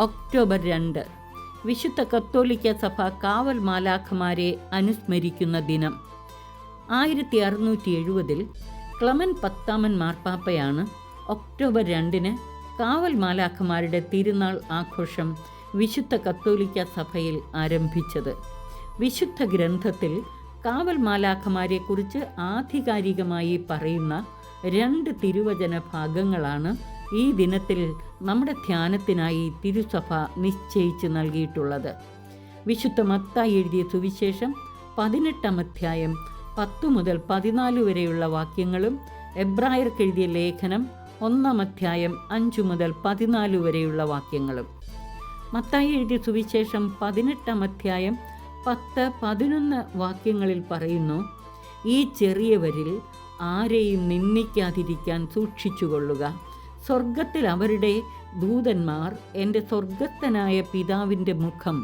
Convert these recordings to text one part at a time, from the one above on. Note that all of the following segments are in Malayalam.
ഒക്ടോബർ 2 വിശുദ്ധ കത്തോലിക്ക സഭ കാവൽ മാലാഖമാരെ അനുസ്മരിക്കുന്ന ദിനം. 1670 ക്ലെമൻ 10 മാർപ്പാപ്പയാണ് ഒക്ടോബർ 2 കാവൽ മാലാഖമാരുടെ തിരുനാൾ ആഘോഷം വിശുദ്ധ കത്തോലിക്ക സഭയിൽ ആരംഭിച്ചത്. വിശുദ്ധ ഗ്രന്ഥത്തിൽ കാവൽ മാലാഖമാരെക്കുറിച്ച് ആധികാരികമായി പറയുന്ന 2 തിരുവചന ഭാഗങ്ങളാണ് ഈ ദിനത്തിൽ നമ്മുടെ ധ്യാനത്തിനായി തിരുസഭ നിശ്ചയിച്ച് നൽകിയിട്ടുള്ളത്. വിശുദ്ധ മത്തായി എഴുതിയ സുവിശേഷം 18 അധ്യായം 10 മുതൽ 14 വരെയുള്ള വാക്യങ്ങളും എബ്രായർക്ക് എഴുതിയ ലേഖനം 1 അധ്യായം 5 മുതൽ 14 വരെയുള്ള വാക്യങ്ങളും. മത്തായി എഴുതിയ സുവിശേഷം 18 അധ്യായം 10-11 വാക്യങ്ങളിൽ പറയുന്നു, ഈ ചെറിയവരിൽ ആരെയും നിന്ദിക്കാതിരിക്കാൻ സൂക്ഷിച്ചുകൊള്ളുക. സ്വർഗത്തിൽ അവരുടെ ദൂതന്മാർ എൻ്റെ സ്വർഗസ്ഥനായ പിതാവിൻ്റെ മുഖം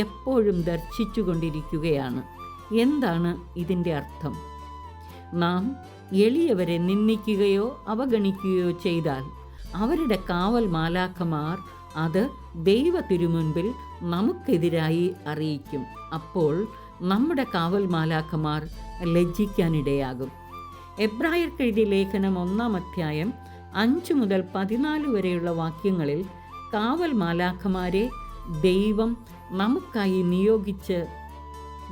എപ്പോഴും ദർശിച്ചു കൊണ്ടിരിക്കുകയാണ്. എന്താണ് ഇതിൻ്റെ അർത്ഥം? നാം എളിയവരെ നിന്ദിക്കുകയോ അവഗണിക്കുകയോ ചെയ്താൽ അവരുടെ കാവൽ മാലാഖമാർ അത് ദൈവ തിരുമുൻപിൽ നമുക്കെതിരായി അറിയിക്കും. അപ്പോൾ നമ്മുടെ കാവൽ മാലാഖമാർ ലജ്ജിക്കാനിടയാകും. എബ്രായർക്ക് എഴുതിയ ലേഖനം 1 അധ്യായം 5 മുതൽ 14 വരെയുള്ള വാക്യങ്ങളിൽ കാവൽ മാലാഖമാരെ ദൈവം നമുക്കായി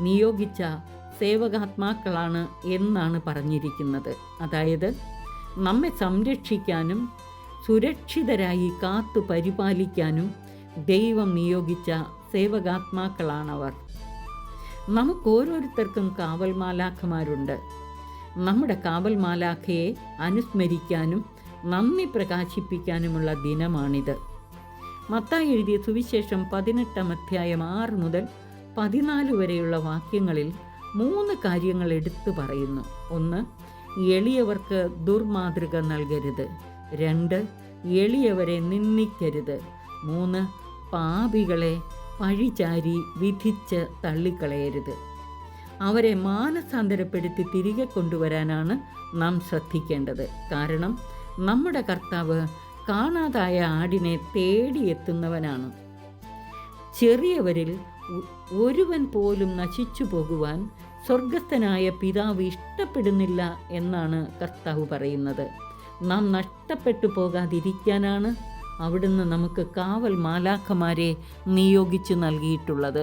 നിയോഗിച്ച സേവകാത്മാക്കളാണ് എന്നാണ് പറഞ്ഞിരിക്കുന്നത്. അതായത് നമ്മെ സംരക്ഷിക്കാനും സുരക്ഷിതരായി കാത്തു പരിപാലിക്കാനും ദൈവം നിയോഗിച്ച സേവകാത്മാക്കളാണവർ. നമുക്കോരോരുത്തർക്കും കാവൽ മാലാഖമാരുണ്ട്. നമ്മുടെ കാവൽ മാലാഖയെ അനുസ്മരിക്കാനും നന്ദി പ്രകാശിപ്പിക്കാനുമുള്ള ദിനമാണിത്. മത്തായി എഴുതിയ സുവിശേഷം 18 അധ്യായം 6 മുതൽ 14 വരെയുള്ള വാക്യങ്ങളിൽ 3 കാര്യങ്ങൾ എടുത്തു പറയുന്നു. 1, എളിയവർക്ക് ദുർമാതൃക നൽകരുത്. 2, എളിയവരെ നിന്ദിക്കരുത്. 3, പാപികളെ പഴിചാരി വിധിച്ച് തള്ളിക്കളയരുത്. അവരെ മാനസാന്തരപ്പെടുത്തി തിരികെ കൊണ്ടുവരാനാണ് നാം ശ്രദ്ധിക്കേണ്ടത്. കാരണം നമ്മുടെ കർത്താവ് കാണാതായ ആടിനെ തേടിയെത്തുന്നവനാണ്. ചെറിയവരിൽ ഒരുവൻ പോലും നശിച്ചു പോകുവാൻ സ്വർഗസ്ഥനായ പിതാവ് ഇഷ്ടപ്പെടുന്നില്ല എന്നാണ് കർത്താവ് പറയുന്നത്. നാം നഷ്ടപ്പെട്ടു പോകാതിരിക്കാനാണ് അവിടുന്ന് നമുക്ക് കാവൽ മാലാഖമാരെ നിയോഗിച്ചു നൽകിയിട്ടുള്ളത്.